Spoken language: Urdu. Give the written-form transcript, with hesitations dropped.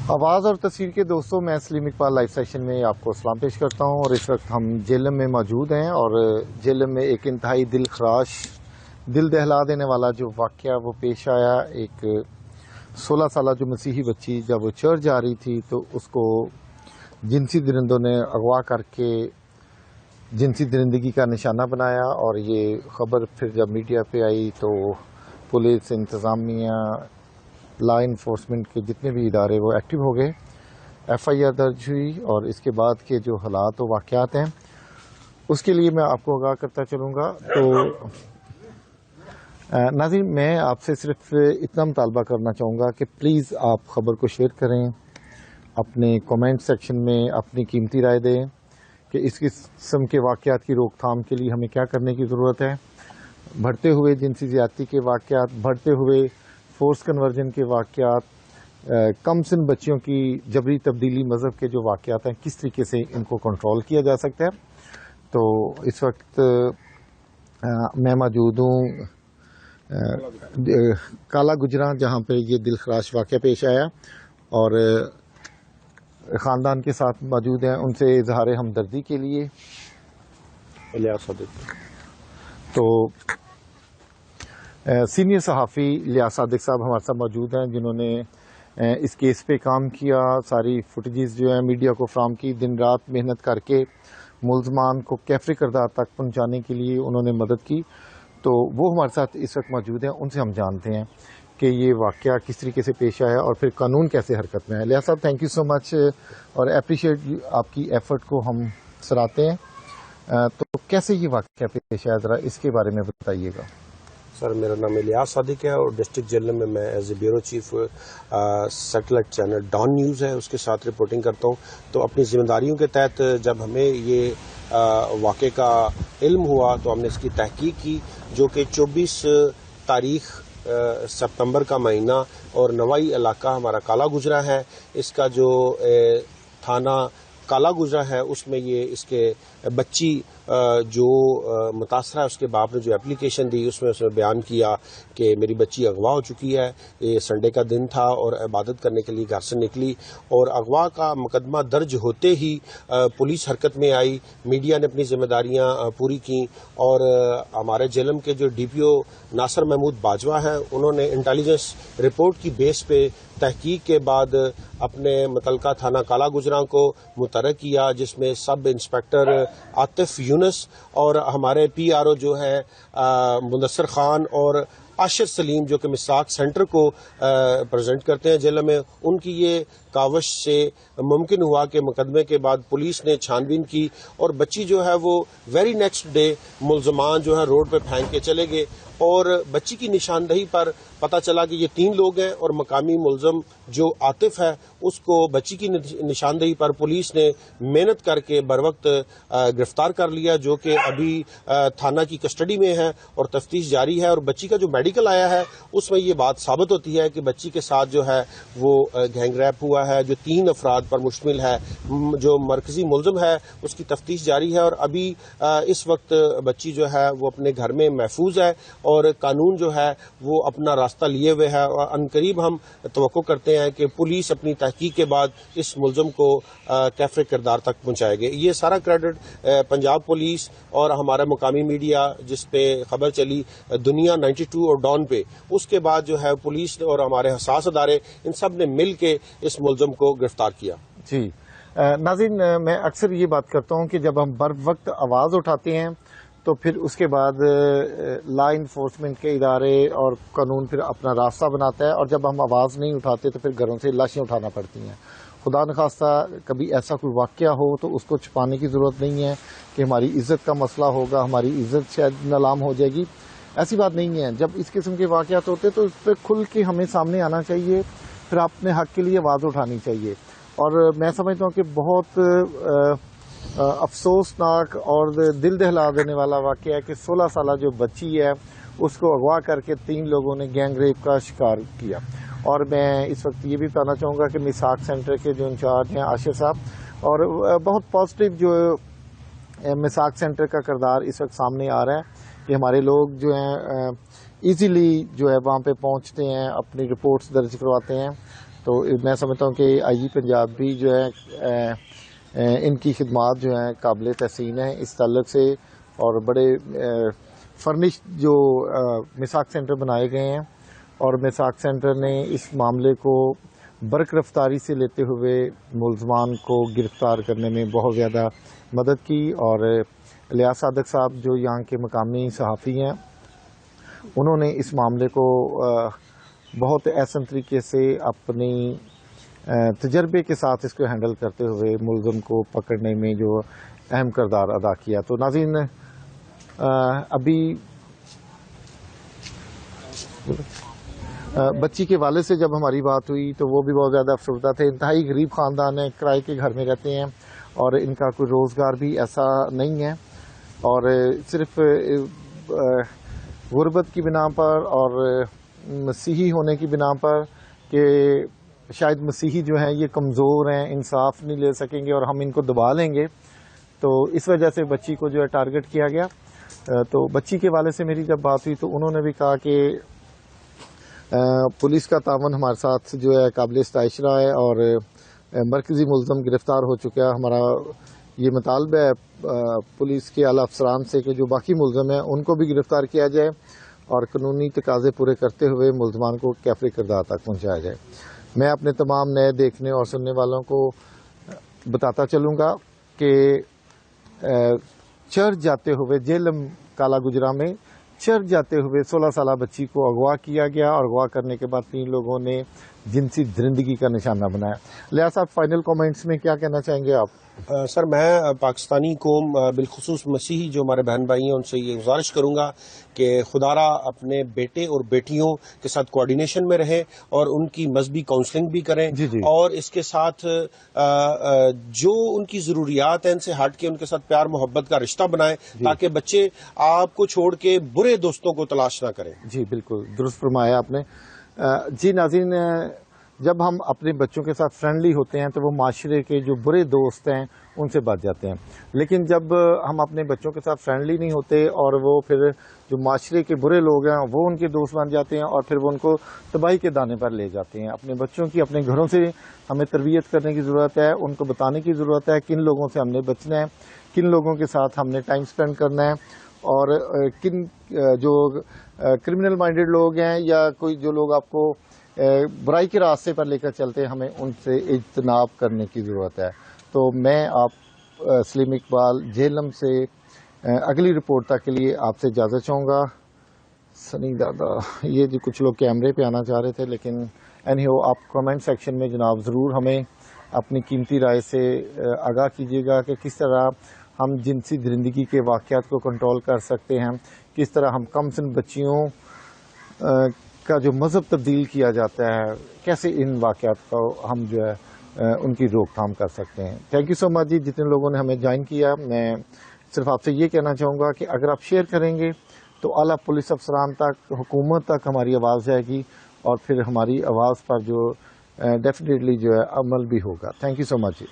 آواز اور تصویر کے دوستوں، میں سلیم اقبال لائیو سیشن میں آپ کو سلام پیش کرتا ہوں، اور اس وقت ہم جہلم میں موجود ہیں، اور جہلم میں ایک انتہائی دل خراش، دل دہلا دینے والا جو واقعہ وہ پیش آیا۔ ایک 16 سالہ جو مسیحی بچی جب وہ چرچ جا رہی تھی تو اس کو جنسی درندوں نے اغوا کر کے جنسی درندگی کا نشانہ بنایا، اور یہ خبر پھر جب میڈیا پہ آئی تو پولیس، انتظامیہ، لا انفورسمنٹ کے جتنے بھی ادارے وہ ایکٹیو ہو گئے، ایف آئی آر درج ہوئی، اور اس کے بعد کے جو حالات و واقعات ہیں اس کے لیے میں آپ کو آگاہ کرتا چلوں گا۔ تو ناظرین، میں آپ سے صرف اتنا مطالبہ کرنا چاہوں گا کہ پلیز آپ خبر کو شیئر کریں، اپنے کومنٹ سیکشن میں اپنی قیمتی رائے دیں کہ اس قسم کے واقعات کی روک تھام کے لیے ہمیں کیا کرنے کی ضرورت ہے۔ بڑھتے ہوئے جنسی زیادتی کے واقعات، بڑھتے ہوئے فورس کنورژن کے واقعات، کم سن بچیوں کی جبری تبدیلی مذہب کے جو واقعات ہیں، کس طریقے سے ان کو کنٹرول کیا جا سکتا ہے۔ تو اس وقت میں موجود ہوں کالا گجراں، جہاں پہ یہ دل خراش واقعہ پیش آیا، اور خاندان کے ساتھ موجود ہیں، ان سے اظہار ہمدردی کے لیے الیاس صادق۔ تو سینئر صحافی الیاس صادق صاحب ہمارے ساتھ موجود ہیں، جنہوں نے اس کیس پہ کام کیا، ساری فوٹیجز جو ہیں میڈیا کو فراہم کی، دن رات محنت کر کے ملزمان کو کیفری کردار تک پہنچانے کے لیے انہوں نے مدد کی۔ تو وہ ہمارے ساتھ اس وقت موجود ہیں، ان سے ہم جانتے ہیں کہ یہ واقعہ کس طریقے سے پیش آیا اور پھر قانون کیسے حرکت میں ہے۔ الیاس صاحب، تھینک یو سو مچ، اور اپریشیٹ آپ کی ایفرٹ کو ہم سراہتے ہیں۔ تو کیسے یہ واقعہ پیش آیا، ذرا اس کے بارے میں بتائیے گا۔ سر، میرا نام الیاس صادق ہے، اور ڈسٹرکٹ جہلم میں as a bureau chief satellite channel Dawn news ہے اس کے ساتھ رپورٹنگ کرتا ہوں۔ تو اپنی ذمہ داریوں کے تحت جب ہمیں یہ واقعے کا علم ہوا تو ہم نے اس کی تحقیق کی، جو کہ 24 تاریخ سپتمبر کا مہینہ، اور نوائی علاقہ ہمارا کالا گجرا ہے، اس کا جو تھانہ کالا گجرا ہے اس میں یہ اس کے بچی جو متاثرہ ہے اس کے باپ نے جو اپلیکیشن دی، اس میں بیان کیا کہ میری بچی اغوا ہو چکی ہے۔ یہ سنڈے کا دن تھا اور عبادت کرنے کے لیے گھر سے نکلی، اور اغوا کا مقدمہ درج ہوتے ہی پولیس حرکت میں آئی، میڈیا نے اپنی ذمہ داریاں پوری کی، اور ہمارے جہلم کے جو ڈی پی او ناصر محمود باجوہ ہیں، انہوں نے انٹیلیجنس رپورٹ کی بیس پہ تحقیق کے بعد اپنے متعلقہ تھانہ کالا گجراں کو متحرک کیا، جس میں سب انسپیکٹر عاطف یونس اور ہمارے پی آر او جو ہے مدثر خان اور عاشر سلیم، جو کہ مساق سینٹر کو پریزنٹ کرتے ہیں جیل میں، ان کی یہ کاوش سے ممکن ہوا کہ مقدمے کے بعد پولیس نے چھان بین کی، اور بچی جو ہے وہ ویری نیکسٹ ڈے ملزمان جو ہے روڈ پہ پھینک کے چلے گئے، اور بچی کی نشاندہی پر پتہ چلا کہ یہ 3 لوگ ہیں، اور مقامی ملزم جو عاطف ہے اس کو بچی کی نشاندہی پر پولیس نے محنت کر کے بروقت گرفتار کر لیا، جو کہ ابھی تھانہ کی کسٹڈی میں ہے اور تفتیش جاری ہے۔ اور بچی کا جو میڈیکل آیا ہے اس میں یہ بات ثابت ہوتی ہے کہ بچی کے ساتھ جو ہے وہ گینگ ریپ ہوا ہے، جو 3 افراد پر مشتمل ہے۔ جو مرکزی ملزم ہے اس کی تفتیش جاری ہے، اور ابھی اس وقت بچی جو ہے وہ اپنے گھر میں محفوظ ہے، اور قانون جو ہے وہ اپنا راستہ لیے ہوئے ہے، اور عنقریب ہم توقع کرتے ہیں کہ پولیس اپنی تحقیق کے بعد اس ملزم کو کیفر کردار تک پہنچائے گی۔ یہ سارا کریڈٹ پنجاب پولیس اور ہمارا مقامی میڈیا جس پہ خبر چلی دنیا 92 اور ڈان پہ، اس کے بعد جو ہے پولیس اور ہمارے حساس ادارے ان سب نے مل کے اس ملزم کو گرفتار کیا۔ جی ناظرین، میں اکثر یہ بات کرتا ہوں کہ جب ہم بر وقت آواز اٹھاتے ہیں تو پھر اس کے بعد لا انفورسمنٹ کے ادارے اور قانون پھر اپنا راستہ بناتا ہے، اور جب ہم آواز نہیں اٹھاتے تو پھر گھروں سے لاشیں اٹھانا پڑتی ہیں۔ خدا نخواستہ کبھی ایسا کوئی واقعہ ہو تو اس کو چھپانے کی ضرورت نہیں ہے کہ ہماری عزت کا مسئلہ ہوگا، ہماری عزت شاید نیلام ہو جائے گی، ایسی بات نہیں ہے۔ جب اس قسم کے واقعات ہوتے تو اس پہ کھل کے ہمیں سامنے آنا چاہیے، پھر اپنے حق کے لیے آواز اٹھانی چاہیے۔ اور میں سمجھتا ہوں کہ بہت افسوسناک اور دل دہلا دینے والا واقعہ ہے کہ 16 سالہ جو بچی ہے اس کو اغوا کر کے 3 لوگوں نے گینگ ریپ کا شکار کیا۔ اور میں اس وقت یہ بھی بتانا چاہوں گا کہ مساق سینٹر کے جو انچارج ہیں عاشر صاحب، اور بہت پازیٹیو جو مساق سینٹر کا کردار اس وقت سامنے آ رہا ہے کہ ہمارے لوگ جو ہیں ایزیلی جو ہے وہاں پہ پہنچتے ہیں، اپنی رپورٹس درج کرواتے ہیں۔ تو میں سمجھتا ہوں کہ آئی جی پنجاب بھی جو ہے ان کی خدمات جو ہیں قابل تحسین ہیں اس تعلق سے، اور بڑے فرنش جو میثاق سینٹر بنائے گئے ہیں، اور میثاق سینٹر نے اس معاملے کو برق رفتاری سے لیتے ہوئے ملزمان کو گرفتار کرنے میں بہت زیادہ مدد کی، اور الیاس صادق صاحب جو یہاں کے مقامی صحافی ہیں انہوں نے اس معاملے کو بہت احسن طریقے سے اپنی تجربے کے ساتھ اس کو ہینڈل کرتے ہوئے ملزم کو پکڑنے میں جو اہم کردار ادا کیا۔ تو ناظرین، ابھی بچی کے والد سے جب ہماری بات ہوئی تو وہ بھی بہت زیادہ افسردہ تھے، انتہائی غریب خاندان ہے، کرائے کے گھر میں رہتے ہیں اور ان کا کوئی روزگار بھی ایسا نہیں ہے، اور صرف غربت کی بنا پر اور مسیحی ہونے کی بنا پر کہ شاید مسیحی جو ہیں یہ کمزور ہیں، انصاف نہیں لے سکیں گے اور ہم ان کو دبا لیں گے، تو اس وجہ سے بچی کو جو ہے ٹارگٹ کیا گیا۔ تو بچی کے والد سے میری جب بات ہوئی تو انہوں نے بھی کہا کہ پولیس کا تعاون ہمارے ساتھ جو ہے قابل ستائش رہا ہے، اور مرکزی ملزم گرفتار ہو چکا ہے۔ ہمارا یہ مطالبہ ہے پولیس کے اعلیٰ افسران سے کہ جو باقی ملزم ہیں ان کو بھی گرفتار کیا جائے اور قانونی تقاضے پورے کرتے ہوئے ملزمان کو کیفری کردار تک پہنچایا جائے۔ میں اپنے تمام نئے دیکھنے اور سننے والوں کو بتاتا چلوں گا کہ چرچ جاتے ہوئے جیلم کالا گجرا میں چرچ جاتے ہوئے 16 سالہ بچی کو اغوا کیا گیا، اور اغوا کرنے کے بعد 3 لوگوں نے جنسی درندگی کا نشانہ بنایا۔ لہٰذا صاحب، فائنل کومنٹس میں کیا کہنا چاہیں گے آپ؟ سر، میں پاکستانی قوم بالخصوص مسیحی جو ہمارے بہن بھائی ہیں ان سے یہ گزارش کروں گا کہ خدا را اپنے بیٹے اور بیٹیوں کے ساتھ کوآرڈینیشن میں رہیں اور ان کی مذہبی کاؤنسلنگ بھی کریں، اور اس کے ساتھ جو ان کی ضروریات ہیں ان سے ہٹ کے ان کے ساتھ پیار محبت کا رشتہ بنائیں تاکہ بچے آپ کو چھوڑ کے برے دوستوں کو تلاش نہ کریں۔ جی بالکل درست فرمایا آپ نے۔ جی ناظرین، جب ہم اپنے بچوں کے ساتھ فرینڈلی ہوتے ہیں تو وہ معاشرے کے جو برے دوست ہیں ان سے بچ جاتے ہیں، لیکن جب ہم اپنے بچوں کے ساتھ فرینڈلی نہیں ہوتے اور وہ پھر جو معاشرے کے برے لوگ ہیں وہ ان کے دوست بن جاتے ہیں اور پھر وہ ان کو تباہی کے دانے پر لے جاتے ہیں۔ اپنے بچوں کی اپنے گھروں سے ہمیں تربیت کرنے کی ضرورت ہے، ان کو بتانے کی ضرورت ہے کن لوگوں سے ہم نے بچنا ہے، کن لوگوں کے ساتھ ہم نے ٹائم سپینڈ کرنا ہے، اور کن جو کرمنل مائنڈیڈ لوگ ہیں یا کوئی جو لوگ آپ کو برائی کے راستے پر لے کر چلتے ہیں، ہمیں ان سے اجتناب کرنے کی ضرورت ہے۔ تو میں آپ سلیم اقبال جہلم سے اگلی رپورٹ تک کے لیے آپ سے اجازت چاہوں گا۔ سنی دادا، یہ جو کچھ لوگ کیمرے پہ آنا چاہ رہے تھے، لیکن آپ کمنٹ سیکشن میں جناب ضرور ہمیں اپنی قیمتی رائے سے آگاہ کیجیے گا کہ کس طرح ہم جنسی درندگی کے واقعات کو کنٹرول کر سکتے ہیں، کس طرح ہم کم سن بچیوں کا جو مذہب تبدیل کیا جاتا ہے، کیسے ان واقعات کو ہم جو ہے ان کی روک تھام کر سکتے ہیں۔ تھینک یو سو مچ جی، جتنے لوگوں نے ہمیں جوائن کیا۔ میں صرف آپ سے یہ کہنا چاہوں گا کہ اگر آپ شیئر کریں گے تو اعلیٰ پولیس افسران تک، حکومت تک ہماری آواز جائے گی، اور پھر ہماری آواز پر جو ڈیفینیٹلی جو ہے عمل بھی ہوگا۔ Thank you so much G.